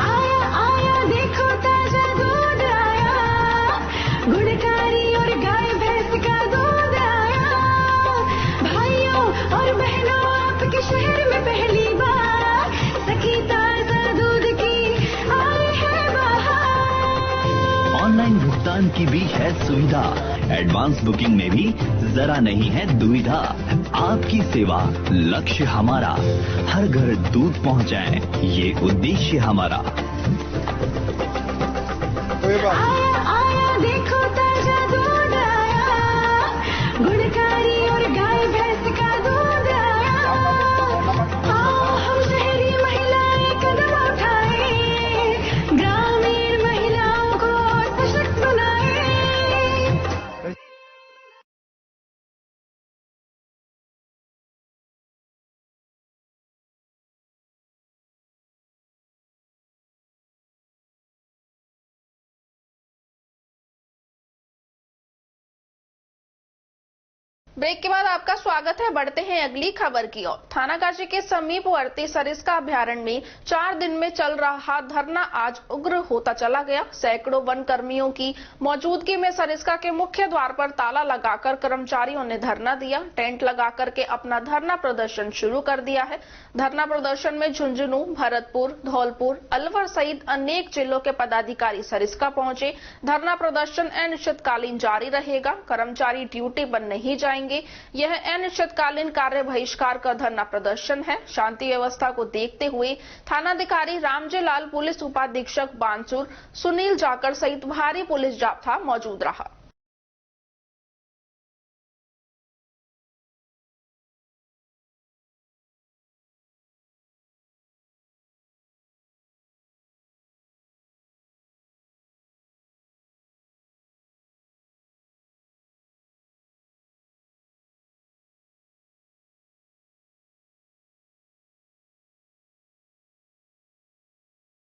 आया आया देखो ताजा दूध आया, गुणकारी और गाय भैंस का दूध आया। भाइयों और बहनों आपके शहर में पहली बार सखी ताजा दूध की आई है बाहर। ऑनलाइन भुगतान की भी है सुविधा, एडवांस बुकिंग में भी जरा नहीं है दुविधा। आपकी सेवा लक्ष्य हमारा, हर घर दूध पहुंचाए ये उद्देश्य हमारा। आया आया देखो ताजा दूध आया, गुणकारी और गाय भैंस का दूध आया। आओ हम शहरी महिलाएं कदम उठाए, ग्रामीण महिलाओं को सशक्त बनाए। ब्रेक के बाद आपका स्वागत है। बढ़ते हैं अगली खबर की ओर। थानागाजी के समीपवर्ती सरिस्का अभयारण्य में 4 दिन में चल रहा धरना आज उग्र होता चला गया। सैकड़ों वन कर्मियों की मौजूदगी में सरिस्का के मुख्य द्वार पर ताला लगाकर कर्मचारियों ने धरना दिया। टेंट लगाकर के अपना धरना प्रदर्शन शुरू कर दिया है। धरना प्रदर्शन में झुंझुनू, भरतपुर, धौलपुर, अलवर सहित अनेक जिलों के पदाधिकारी सरिस्का पहुंचे। धरना प्रदर्शन अनिश्चितकालीन जारी रहेगा। कर्मचारी ड्यूटी पर नहीं जाएंगे। यह अनिश्चितकालीन कार्य बहिष्कार का धरना प्रदर्शन है। शांति व्यवस्था को देखते हुए थानाधिकारी रामजी लाल, पुलिस उपाधीक्षक बानसूर, सुनील जाकर सहित भारी पुलिस जाब्ता मौजूद रहा।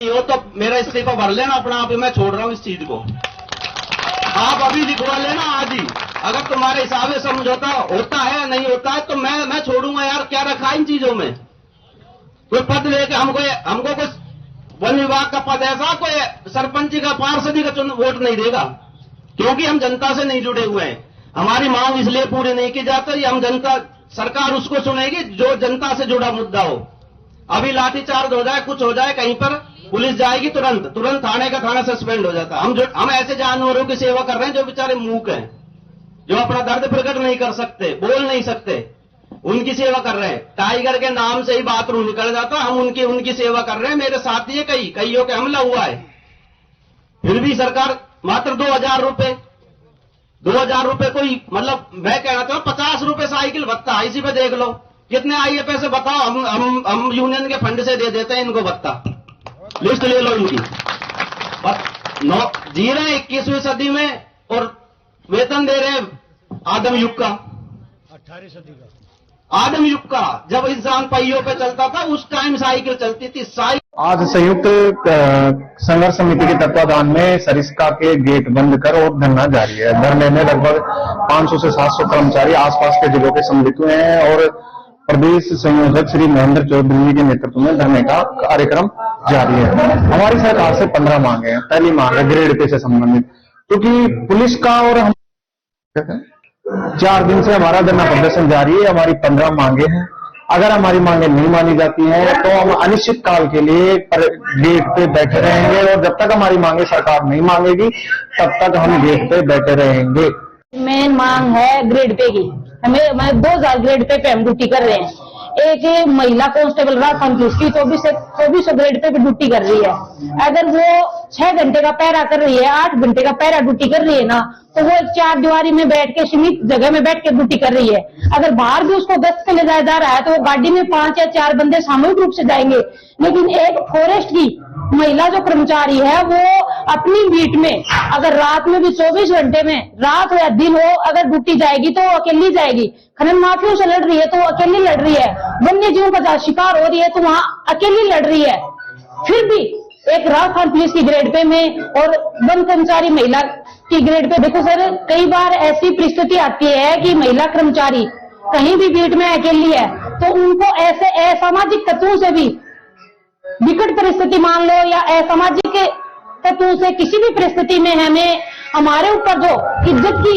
हो तो मेरा इस्तीफा भर लेना अपना आप ही, मैं छोड़ रहा हूं इस चीज को। आप अभी लिखवा लेना आज ही। अगर तुम्हारे हिसाब से समझौता होता है या नहीं होता है तो मैं छोड़ूंगा यार। क्या रखा इन चीजों में? कोई पद लेके हमको कुछ वन विभाग का पद ऐसा, कोई सरपंची का, पार्षदी का वोट नहीं देगा, क्योंकि हम जनता से नहीं जुड़े हुए हैं। हमारी मांग इसलिए पूरी नहीं की जाती। हम जनता, सरकार उसको सुनेगी जो जनता से जुड़ा मुद्दा हो। अभी लाठीचार्ज हो जाए, कुछ हो जाए, कहीं पर पुलिस जाएगी, तुरंत थाने का थाना सस्पेंड हो जाता है। हम ऐसे जानवरों की सेवा कर रहे हैं जो बेचारे मूक हैं, जो अपना दर्द प्रकट नहीं कर सकते, बोल नहीं सकते, उनकी सेवा कर रहे हैं। टाइगर के नाम से ही बाथरूम निकल जाता, हम उनकी सेवा कर रहे हैं। मेरे साथी है, कईयों के हमला हुआ है, फिर भी सरकार मात्र 2000 रुपए कोई, मतलब मैं कहना चाहूं 50 रुपए साइकिल भत्ता, इसी पे देख लो कितने आई है पैसे, बताओ। हम यूनियन के फंड से दे देते हैं इनको भत्ता। लिस्ट ले लो इनकी। जी रहे हैं 21वीं सदी में और वेतन दे रहे हैं आदम युग का, 18वीं सदी का आदम युग का, जब इंसान पहियों पे चलता था उस टाइम साइकिल चलती थी। आज संयुक्त संघर्ष समिति के तत्वाधान में सरिस्का के गेट बंद कर और धरना जारी है। धरने में लगभग 500 से 700 कर्मचारी आसपास के जिलों के सम्मिलित हुए हैं और प्रदेश संयोजक श्री महेंद्र चौधरी के नेतृत्व में धरने का कार्यक्रम जारी है। हमारी सरकार से 15 मांगे हैं। पहली मांग है ग्रेड पे से संबंधित, क्योंकि पुलिस का और हम 4 दिन से हमारा धरना प्रदर्शन जारी है। हमारी 15 मांगे हैं। अगर हमारी मांगे नहीं मानी जाती हैं तो हम अनिश्चित काल के लिए गेट पे बैठे रहेंगे और जब तक हमारी मांगे सरकार नहीं मांगेगी तब तक हम गेट पे बैठे रहेंगे। मेन मांग है ग्रेड पे की। हमें 2000 ग्रेड पे हम ड्यूटी कर रहे हैं। एक महिला कांस्टेबल राखन की, उसकी 2400 ग्रेड पे ड्यूटी कर रही है। अगर वो 6 घंटे का पैरा कर रही है, 8 घंटे का पैरा ड्यूटी कर रही है ना, तो वो 4 दीवारी में बैठ के सीमित जगह में बैठ के ड्यूटी कर रही है। अगर बाहर भी उसको गश्त पे ले जाया जा रहा है तो वो गाड़ी में 5 या 4 बंदे सामूहिक रूप से जाएंगे। लेकिन एक फॉरेस्ट की महिला जो कर्मचारी है वो अपनी बीट में अगर रात में भी 24 घंटे में, रात हो या दिन हो, अगर ड्यूटी जाएगी तो वो अकेली जाएगी। खनन माफियों से लड़ रही है तो वो अकेली लड़ रही है। वन्य जीवों का शिकार हो रही है तो वहां अकेली लड़ रही है। फिर भी एक राजस्थान पुलिस की ग्रेड पे में और वन कर्मचारी महिला की ग्रेड पे। देखो सर, कई बार ऐसी परिस्थिति आती है कि महिला कर्मचारी कहीं भी बीट में अकेली है, तो उनको ऐसे असामाजिक तत्वों से भी विकट परिस्थिति मान लो या असामाजिक तत्वों से किसी भी परिस्थिति में हमें हमारे ऊपर जो इज्जत की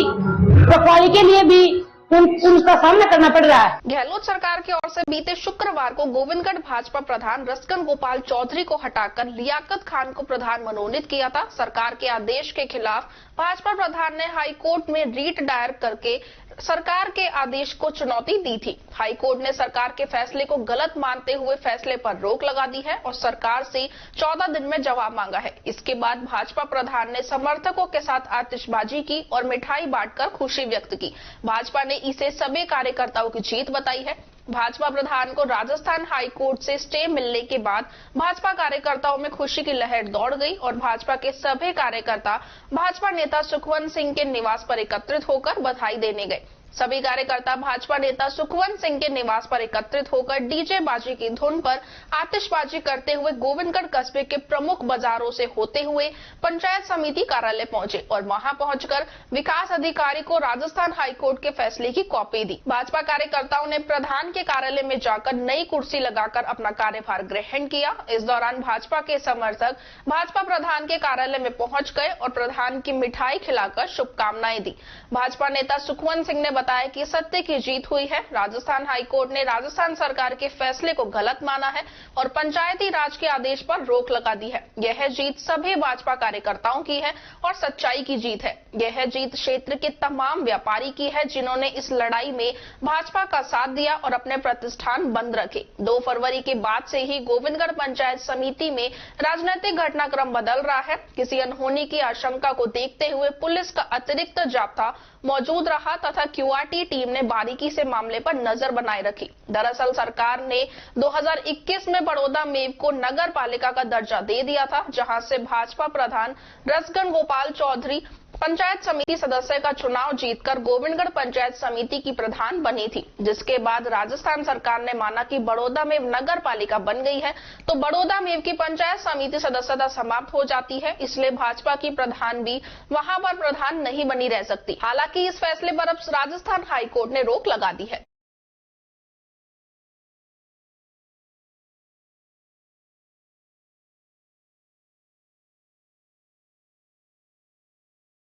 रखवाली के लिए भी उनका सामना करना पड़ रहा है। गहलोत सरकार की ओर से बीते शुक्रवार को गोविंदगढ़ भाजपा प्रधान रसकन गोपाल चौधरी को हटाकर लियाकत खान को प्रधान मनोनीत किया था। सरकार के आदेश के खिलाफ भाजपा प्रधान ने हाई कोर्ट में रीट दायर करके सरकार के आदेश को चुनौती दी थी। हाई कोर्ट ने सरकार के फैसले को गलत मानते हुए फैसले पर रोक लगा दी है और सरकार से 14 दिन में जवाब मांगा है। इसके बाद भाजपा प्रधान ने समर्थकों के साथ आतिशबाजी की और मिठाई बांटकर खुशी व्यक्त की। भाजपा ने इसे सभी कार्यकर्ताओं की जीत बताई है। भाजपा प्रधान को राजस्थान हाई कोर्ट से स्टे मिलने के बाद भाजपा कार्यकर्ताओं में खुशी की लहर दौड़ गई और भाजपा के सभी कार्यकर्ता भाजपा नेता सुखवंत सिंह के निवास पर एकत्रित होकर बधाई देने गए। सभी कार्यकर्ता भाजपा नेता सुखवंत सिंह के निवास पर एकत्रित होकर डीजे बाजी की धुन पर आतिशबाजी करते हुए गोविंदगढ़ कस्बे के प्रमुख बाजारों से होते हुए पंचायत समिति कार्यालय पहुंचे और वहां पहुंचकर विकास अधिकारी को राजस्थान हाईकोर्ट के फैसले की कॉपी दी। भाजपा कार्यकर्ताओं ने प्रधान के कार्यालय में जाकर नई कुर्सी लगाकर अपना कार्यभार ग्रहण किया। इस दौरान भाजपा के समर्थक भाजपा प्रधान के कार्यालय में पहुंच गए और प्रधान की मिठाई खिलाकर शुभकामनाएं दी। भाजपा नेता सुखवंत सिंह ने बताया कि सत्य की जीत हुई है। राजस्थान हाईकोर्ट ने राजस्थान सरकार के फैसले को गलत माना है और पंचायती राज के आदेश पर रोक लगा दी है। यह जीत सभी भाजपा कार्यकर्ताओं की है और सच्चाई की जीत है। यह जीत क्षेत्र के तमाम व्यापारी की है जिन्होंने इस लड़ाई में भाजपा का साथ दिया और अपने प्रतिष्ठान बंद रखे। 2 फरवरी के बाद से ही गोविंदगढ़ पंचायत समिति में राजनीतिक घटनाक्रम बदल रहा है। किसी अनहोनी की आशंका को देखते हुए पुलिस का अतिरिक्त जाब्ता मौजूद रहा तथा क्यूआरटी टीम ने बारीकी से मामले पर नजर बनाए रखी। दरअसल सरकार ने 2021 में बड़ौदा मेव को नगर पालिका का दर्जा दे दिया था, जहां से भाजपा प्रधान रसकन गोपाल चौधरी पंचायत समिति सदस्य का चुनाव जीतकर गोविंदगढ़ पंचायत समिति की प्रधान बनी थी। जिसके बाद राजस्थान सरकार ने माना कि बड़ौदा मेव नगर पालिका बन गई है तो बड़ौदा मेव की पंचायत समिति सदस्यता समाप्त हो जाती है, इसलिए भाजपा की प्रधान भी वहां पर प्रधान नहीं बनी रह सकती। हालांकि इस फैसले पर अब राजस्थान हाईकोर्ट ने रोक लगा दी है।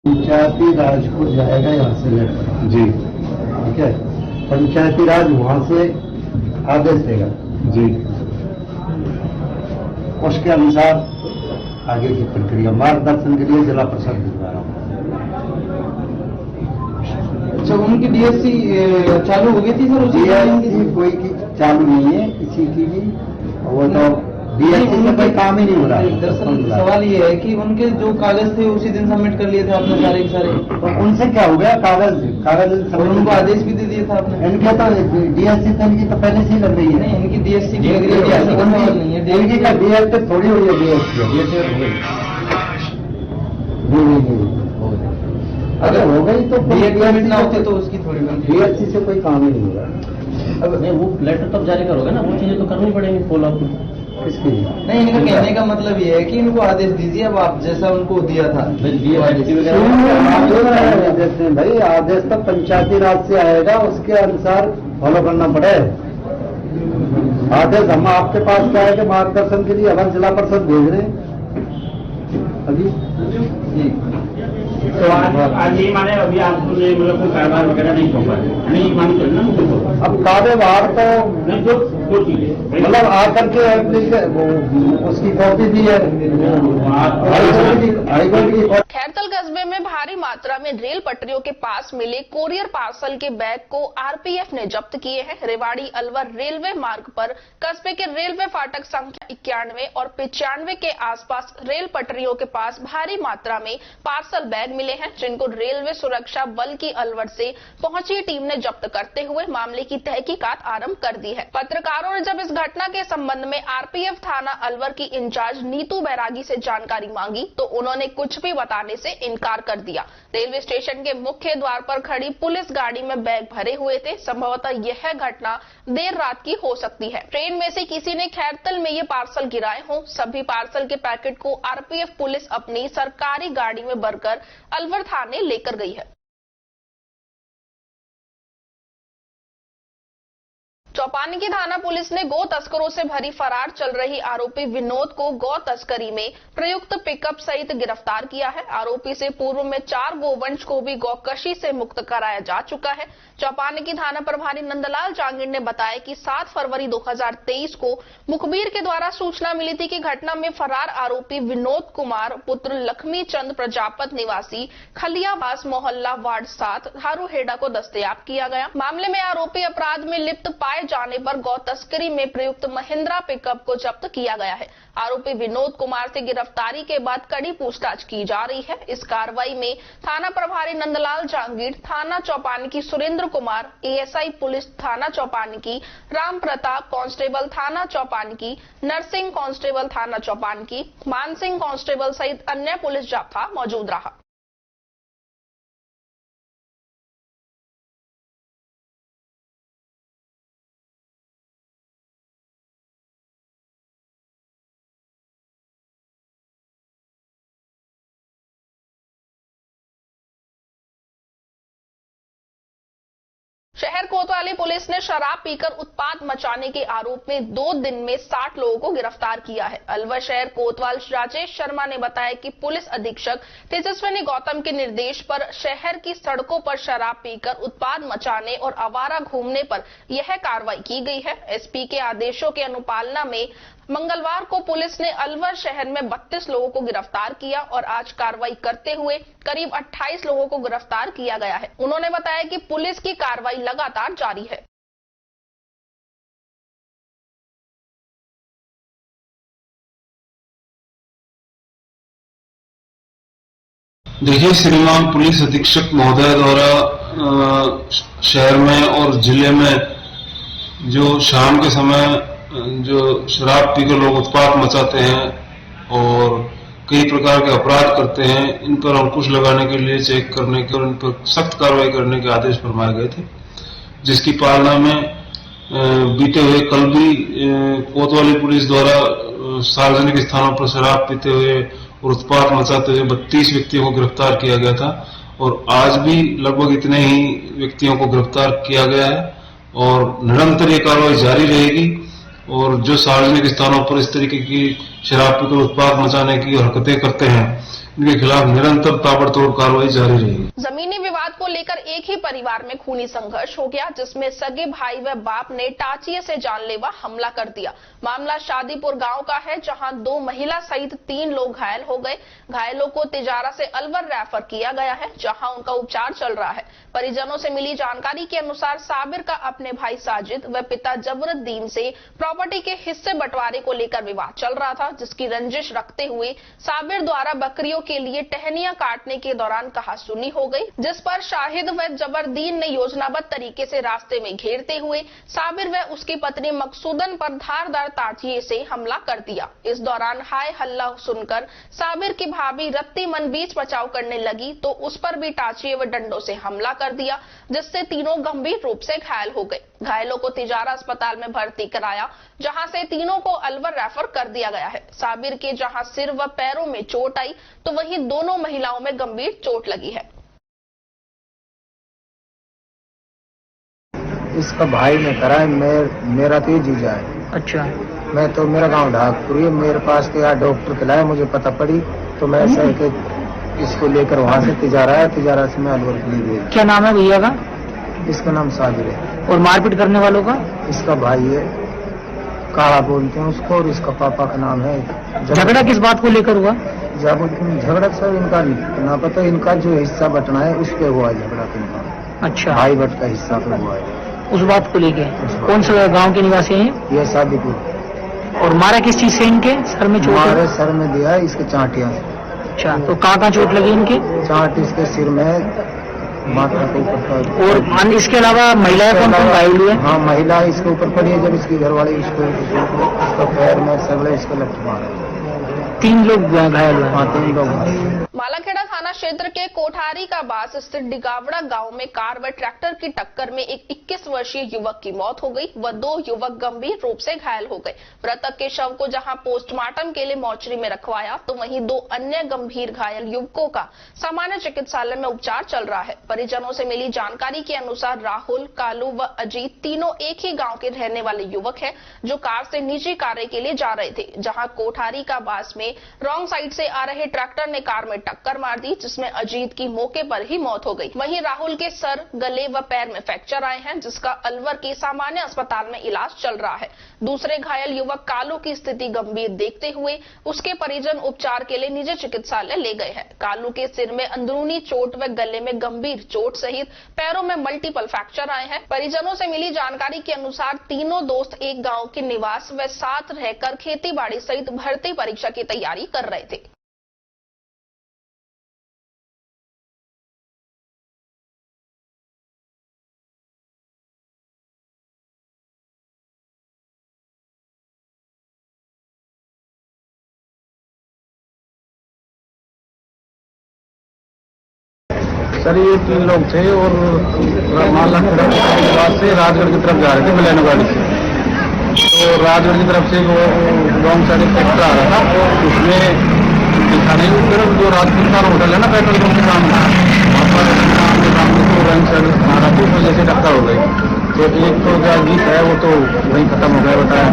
पंचायती राज को जाएगा यहाँ से लेटर जी, ठीक है। पंचायती राज वहां से आदेश देगा जी, उसके अनुसार आगे की प्रक्रिया मार्गदर्शन के लिए जिला परिषद भिजवा रहा हूँ। अच्छा, उनकी डीएससी चालू हो गई थी सर? डीएससी कोई की चालू नहीं है किसी की भी, वो तो डीएससी में कोई काम ही नहीं हो रहा है। दरअसल सवाल ये है कि उनके जो कागज थे उसी दिन सबमिट कर लिए थे आपने सारे के सारे, तो उनसे क्या हो गया? कागज उनको आदेश भी दे दिया था आपने। इनके तो डीएससी तो इनकी तो पहले से ही लग रही है। नहीं, इनकी डीएससी लग रही है, इनकी का डीएससी थोड़ी हुई है, डीएससी अगर हो गई तो डीएससी ना होते तो उसकी थोड़ी डीएससी से कोई काम ही नहीं हो रहा। अब नहीं, वो लेटर तब जारी करोगे ना, वो चीजें तो करनी पड़ेंगी फॉलो अप। किसके लिए? नहीं, इनका कहने का मतलब ये है कि इनको आदेश दीजिए अब आप जैसा उनको दिया था। भाई आदेश तो पंचायती राज से आएगा, उसके अनुसार फॉलो करना पड़े। आदेश हम आपके पास क्या है कि मार्गदर्शन के लिए हमारे जिला परिषद भेज रहे हैं अभी। तो आज ये माने अभी आपको मतलब कोई कारोबार वगैरह नहीं सौंपा है, नहीं मानी चलना मुझे। अब कारोबार तो नहीं, दो चीजें मतलब आकर के उसकी कॉपी भी है हाईकोर्ट की। खैरतल कस्बे में भारी मात्रा में रेल पटरियों के पास मिले कोरियर पार्सल के बैग को आरपीएफ ने जब्त किए हैं। रेवाड़ी अलवर रेलवे मार्ग पर कस्बे के रेलवे फाटक संख्या 91 और 95 के आसपास रेल पटरियों के पास भारी मात्रा में पार्सल बैग मिले हैं, जिनको रेलवे सुरक्षा बल की अलवर से पहुंची टीम ने जब्त करते हुए मामले की तहकीकात आरंभ कर दी है। पत्रकारों पत्रकारों ने जब इस घटना के संबंध में आरपीएफ थाना अलवर की इंचार्ज नीतू बैरागी से जानकारी मांगी तो उन्होंने कुछ भी बताने से इनकार कर दिया। रेलवे स्टेशन के मुख्य द्वार पर खड़ी पुलिस गाड़ी में बैग भरे हुए थे। संभवतः यह घटना देर रात की हो सकती है। ट्रेन में से किसी ने खैरतल में ये पार्सल गिराए हों। सभी पार्सल के पैकेट को आरपीएफ पुलिस अपनी सरकारी गाड़ी में भरकर अलवर थाने लेकर गई है। चौपानी की थाना पुलिस ने गौ तस्करों से भरी फरार चल रही आरोपी विनोद को गौ तस्करी में प्रयुक्त पिकअप सहित गिरफ्तार किया है। आरोपी से पूर्व में 4 गोवंश को भी गौकशी से मुक्त कराया जा चुका है। चौपानी की थाना प्रभारी नंदलाल जांगिड़ ने बताया कि 7 फरवरी 2023 को मुखबिर के द्वारा सूचना मिली थी कि घटना में फरार आरोपी विनोद कुमार पुत्र लक्ष्मी चंद प्रजापत निवासी खलियावास मोहल्ला वार्ड 7 हारूहेड़ा को दस्तयाब किया गया। मामले में आरोपी अपराध में लिप्त पाए जाने पर गौ तस्करी में प्रयुक्त महिंद्रा पिकअप को जब्त किया गया है। आरोपी विनोद कुमार से गिरफ्तारी के बाद कड़ी पूछताछ की जा रही है। इस कार्रवाई में थाना प्रभारी नंदलाल जांगिड़, थाना चौपानी की सुरेंद्र कुमार, एएसआई पुलिस थाना चौपानी की राम प्रताप, कांस्टेबल थाना चौपानी की नरसिंह, कांस्टेबल थाना चौपानी की मानसिंह कांस्टेबल सहित अन्य पुलिस जाब्ता मौजूद रहा। शहर कोतवाली पुलिस ने शराब पीकर उत्पात मचाने के आरोप में 2 दिन में 60 लोगों को गिरफ्तार किया है। अलवर शहर कोतवाल राजेश शर्मा ने बताया कि पुलिस अधीक्षक तेजस्विनी गौतम के निर्देश पर शहर की सड़कों पर शराब पीकर उत्पात मचाने और आवारा घूमने पर यह कार्रवाई की गई है। एसपी के आदेशों के अनुपालना में मंगलवार को पुलिस ने अलवर शहर में 32 लोगों को गिरफ्तार किया और आज कार्रवाई करते हुए करीब 28 लोगों को गिरफ्तार किया गया है। उन्होंने बताया कि पुलिस की कार्रवाई लगातार जारी है। देखिए, श्रीमान पुलिस अधीक्षक महोदय द्वारा शहर में और जिले में जो शाम के समय जो शराब पीकर लोग उत्पात मचाते हैं और कई प्रकार के अपराध करते हैं, इन पर अंकुश लगाने के लिए चेक करने के और इन पर सख्त कार्रवाई करने के आदेश फरमाए गए थे, जिसकी पालना में बीते हुए कल भी कोतवाली पुलिस द्वारा सार्वजनिक स्थानों पर शराब पीते हुए और उत्पात मचाते हुए 32 व्यक्तियों को गिरफ्तार किया गया था और आज भी लगभग इतने ही व्यक्तियों को गिरफ्तार किया गया है और निरंतर ये कार्रवाई जारी रहेगी और जो सार्वजनिक स्थानों पर इस तरीके की शराब पीकर उत्पात मचाने की हरकतें करते हैं, इनके खिलाफ निरंतर ताबड़तोड़ कार्रवाई जारी रहेगी। जमीनी विवाद को लेकर एक ही परिवार में खूनी संघर्ष हो गया, जिसमें सगे भाई व बाप ने टाचिए से जानलेवा हमला कर दिया। मामला शादीपुर गांव का है, जहां 2 महिला सहित 3 लोग घायल हो गए। घायलों को तिजारा से अलवर रेफर किया गया है, जहां उनका उपचार चल रहा है। परिजनों से मिली जानकारी के अनुसार साबिर का अपने भाई साजिद व पिता जबरुद्दीन से प्रॉपर्टी के हिस्से बंटवारे को लेकर विवाद चल रहा था, जिसकी रंजिश रखते हुए साबिर द्वारा बकरियों के लिए टहनियां काटने के दौरान कहासुनी हो गई, जिस पर शाहिद व जबरदीन ने योजनाबद्ध तरीके से रास्ते में घेरते हुए साबिर व उसकी पत्नी मकसूदन पर धारदार ताजिए से हमला कर दिया। इस दौरान हाय हल्ला सुनकर साबिर की भाभी रत्तीमन बीच बचाव करने लगी तो उस पर भी टाचिए व डंडों से हमला कर दिया, जिससे तीनों गंभीर रूप से घायल हो गए। घायलों को तिजारा अस्पताल में भर्ती कराया, जहां से तीनों को अलवर रेफर कर दिया गया है। साबिर के जहां सिर व पैरों में चोट आई तो वहीं दोनों महिलाओं में गंभीर चोट लगी है। इसका भाई ने करा है, मेरा तो जीजा है। अच्छा। मैं तो मेरा गांव ढाकपुरी, मेरे पास तो यार डॉक्टर के लाए, मुझे पता पड़ी तो मैं सर के इसको लेकर वहाँ से तिजारा है, तिजारा से मैं अलवर के लिए गया। क्या नाम है भैया का? इसका नाम साबिर है। और मारपीट करने वालों का? इसका भाई है, काला बोलते हैं उसको, और इसका पापा का नाम है। झगड़ा किस बात को लेकर हुआ? झगड़ा सर इनका ना पता, इनका जो हिस्सा बटना है उस पे हुआ है झगड़ा इनका। अच्छा। भाई बट का हिस्सा पे हुआ है। उस बात को लेके कौन सा गांव के निवासी हैं? ये शादीपुर। और मारा किस चीज से? इनके सर में चोट? हमारे सर में दिया है, इसके चांटियां से। अच्छा, तो कहाँ चोट लगी इनके? चांट इसके सिर में, माथा के ऊपर का। और इसके अलावा महिलाएं कौन कौन घायल हुई है? हाँ, महिला इसके ऊपर पड़ी है, जब इसकी घरवाली इसका पैर में सगले इसको लपट मारे। 3 लोग घायल हुए। हाँ, 3 लोग। मालाखेड़ा थाना क्षेत्र के कोठारी का बास स्थित डिगावड़ा गांव में कार व ट्रैक्टर की टक्कर में एक 21 वर्षीय युवक की मौत हो गई व 2 युवक गंभीर रूप से घायल हो गए। मृतक के शव को जहां पोस्टमार्टम के लिए मोर्चरी में रखवाया तो वहीं 2 अन्य गंभीर घायल युवकों का सामान्य चिकित्सालय में उपचार चल रहा है। परिजनों से मिली जानकारी के अनुसार राहुल, कालू व अजीत तीनों एक ही गाँव के रहने वाले युवक है जो कार से निजी कार्य के लिए जा रहे थे, जहाँ कोठारी का बास में रॉन्ग साइड से आ रहे ट्रैक्टर ने कार में टक्कर मार दी, जिसमें अजीत की मौके पर ही मौत हो गई। वहीं राहुल के सर, गले व पैर में फ्रैक्चर आए हैं, जिसका अलवर के सामान्य अस्पताल में इलाज चल रहा है। दूसरे घायल युवक कालू की स्थिति गंभीर देखते हुए उसके परिजन उपचार के लिए निजी चिकित्सालय ले गए हैं। कालू के सिर में अंदरूनी चोट व गले में गंभीर चोट सहित पैरों में मल्टीपल फ्रैक्चर आए हैं। परिजनों से मिली जानकारी के अनुसार तीनों दोस्त एक गाँव के निवास व साथ रहकर खेती बाड़ी सहित भर्ती परीक्षा की तैयारी कर रहे थे। सर, ये 3 लोग थे और मालाखेड़ा से राजगढ़ की तरफ जा रहे थे बलेनो गाड़ी से। तो राजगढ़ की तरफ से वो रॉन्ग साइड ट्रैक्टर आ रहा था, उसमें दिखाने की तरफ जो राजकुमार होटल है ना पेट्रोल पंप के सामने, वहाँ पर सामने तो रॉन्ग साइड आ रहा था, तो जैसे टक्कर हो गई। तो एक तो जो जीत है वो तो वहीं खत्म हो गया बताया,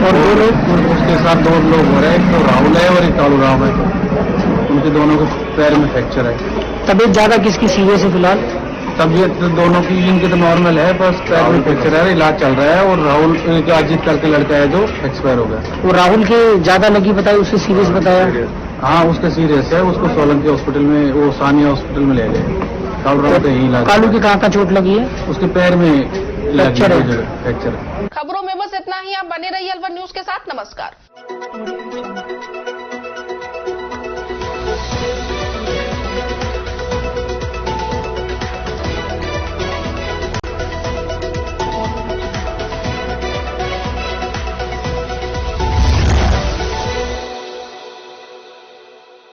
और 2 लोग उसके साथ 2 लोग हो रहे हैं, एक तो राहुल है और एक कालू राम है। उनके दोनों के पैर में फ्रैक्चर है। तबीयत ज्यादा किसकी सीरियस है फिलहाल? तबीयत दोनों की, इनके तो नॉर्मल है, बस पैर में फ्रैक्चर है, इलाज चल रहा है। और राहुल के अजीत करके लड़का है जो एक्सपायर हो गया। वो राहुल के ज्यादा लगी बताई, उसके सीरियस बताया? हाँ, उसके सीरियस है, उसको सोलन के हॉस्पिटल में, वो सानिया हॉस्पिटल में ले गए। कालू की कहाँ चोट लगी है? उसके पैर में फ्रैक्चर है। खबरों में बस इतना ही। आप बने रहिए अलवर न्यूज के साथ। नमस्कार।